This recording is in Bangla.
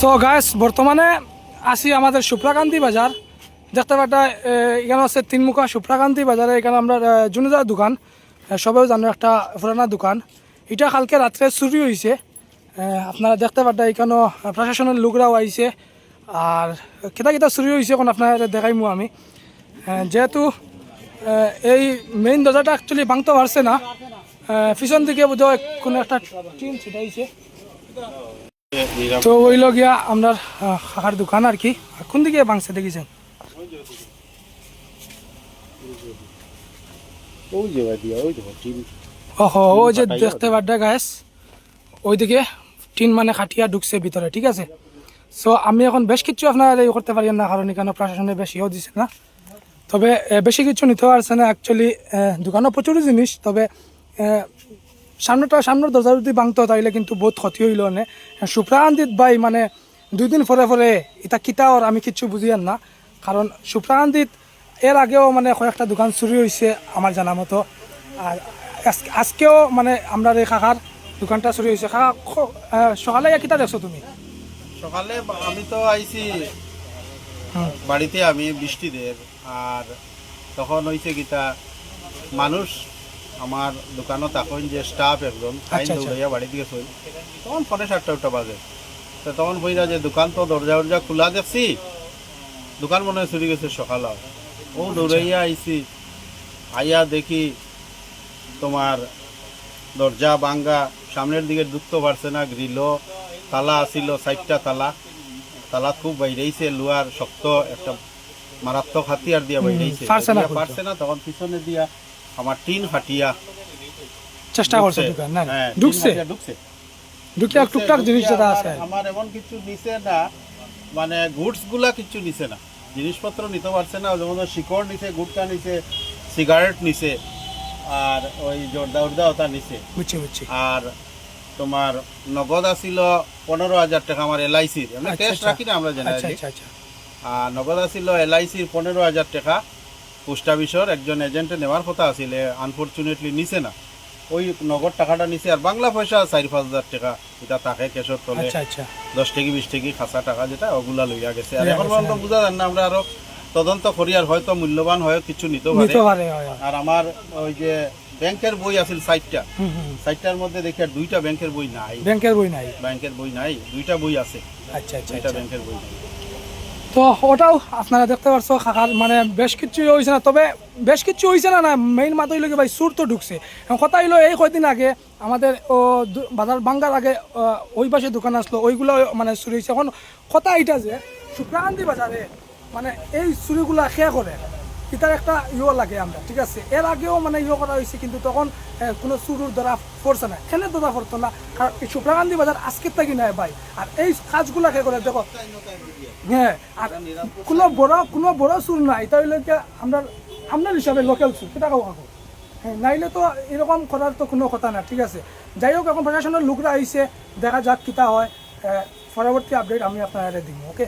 সো গাইস বর্তমানে আসি আমাদের সুপ্রাকান্তি বাজার। দেখতে পাটা এখানে আছে তিনমুখা সুপ্রাকান্তি বাজারে। এখানে আমরা জুনুদার দোকান, সবাই জানো একটা পুরানা দোকান। এটা কালকে রাত্রে চুরি হয়েছে। আপনারা দেখতে পাটা এখানেও প্রশাসনের লোকরাও আইছে। আর কেটা কেটা চুরি হয়েছে এখন আপনার দেখাইমু আমি। যেহেতু এই মেইন দরজাটা অ্যাকচুয়ালি ভাঙতে পারছে না, পিছন দিকে বোধহয় কোনো একটা টিন ছিটাইছে। তো ওইল গিয়া আপনার খাখার দোকান আর কি। কোন দিকে ভাঙছে দেখেছেন? ওহো, ওই যে দেখতে পাড্ডা গাছ ওইদিকে টিন মানে খাটিয়া ঢুকছে ভিতরে, ঠিক আছে। সো আমি এখন বেশ কিছু আপনার এই করতে পারি না, কারণ এখানে প্রশাসনে বেশিও দিচ্ছে না। তবে বেশি কিছু নিতে পারছে না অ্যাকচুয়ালি। দোকানও প্রচুর জিনিস, তবে সামনের দরজা যদি ভাঙতো তাইলে কিন্তু বহুত ক্ষতি হইল না। সুপ্রাকান্তিত ভাই মানে 2 দিন পরে পরে এটা কিতা ওর আমি কিচ্ছু বুঝিয়ান না। কারণ সুপ্রাকান্তিত এর আগেও মানে কয়েকটা দোকান চুরি হয়েছে আমার জানা মতো। আর আজকেও মানে আমরা এই কাকার দোকানটা চুরি হয়েছে। কাকা সকালে কিতা দেখছো তুমি? সকালে আমি তো আইছি বাড়িতে, আমি বৃষ্টিদের। আর তখন হয়েছে গীতা মানুষ আমার দোকানও তখন যে স্টাফ একজন দৌড়াইয়া বাড়ি দিকে চল, তখন 7:30 বাজে। তো তখন বইরা যে দোকান তো দরজা খোলা দেখছি, দোকান মনে হয় চুরি গেছে সকাল। ও দৌড়াইয়া আইছি, আইয়া দেখি তোমার দরজা ভাঙ্গা, সামনের দিকে ঢুকতে পারছে না। গ্রিলও তালা আসিল, 4টা তালা খুব বাইরেছে, লোহার শক্ত একটা মারাত্মক হাতিয়ার দিয়া বাইরেছে, পারছে না। তখন পিছনে দিয়া আমার টিন ফাটিয়া চেষ্টা করছে দোকান না ঢুকছে টুকটাক জিনিস যেটা আছে। আমার এমন কিছু নিছে না, মানে গুডস গুলা কিছু নিছে না, জিনিসপত্র নিতে পারছে না। যেমন শিকড় নিছে, গুটকা নিছে, সিগারেট নিছে, আর ওই জর্দা ওটা নিছে। বুঝছি। আর তোমার নগদ আসিল 15,000 টাকা আমার এলআইসির, আমি ক্যাশ রাখি না আমরা জেনারেলি। আর নগদ আসিল এলআইসির 15,000 টাকা। পোস্ট অফিসের একজন এজেন্টে নেওয়ার কথা আসলে, আনফরচুনেটলি নিছে না। ওই নগদ টাকাটা নিছে। আর বাংলা পয়সা 4-5,000 টাকা এটা তাকে ক্যাশের তলে 10 টাকা 20 টাকা খাসা টাকা যেটা ওগুলা লইয়া গেছে। আর এখন পর্যন্ত বুঝা যান না, আমরা আরো তদন্ত করি, আর হয়তো মূল্যবান হয় কিছু নিতে পারে। আর আমার ওই যে ব্যাংকের বই আছিল 4টার মধ্যে দেখি আর 2টা ব্যাংকের বই নাই। ব্যাংকের বই নাই, 2টা বই আছে। এটা ব্যাংকের বই নাই। তো ওটাও আপনারা দেখতে পারছো খাকার মানে বেশ কিছু হয়েছে না। তবে বেশ কিছু হয়েছে না, মেইন মাত্র হইল কি ভাই সুর তো ঢুকছে। কথা হইলো এই কয়দিন আগে আমাদের বাজার ভাঙ্গার আগে ওই পাশে দোকান আসলো, ওইগুলো মানে চুরি হয়েছে। এখন কথা এইটা যে সুপ্রাকান্তি বাজারে মানে এই চুরিগুলা খেয়া করে এটার একটা লাগে আমরা, ঠিক আছে। এর আগেও মানে করা হয়েছে, কিন্তু তখন কোনো চুরুর ধরা পড়ছে না, এখানে ধরা পড়তো না। কারণ এই সুপ্রাকান্তি বাজার আজকের থাকি নাই ভাই। আর এই কাজগুলা খেয়ে করে দেখো, হ্যাঁ। আর কোনো বড় চুর নাই, এটা হইলে আপনার হিসাবে লোকাল চুর সেটা কাউ হ্যাঁ, নাইলে তো এরকম করার তো কোনো কথা না, ঠিক আছে। যাই হোক, এখন প্রশাসনের লোকরা আইছে, দেখা যাক কিতা হয়। পরবর্তী আপডেট আমি আপনারা দিব, ওকে।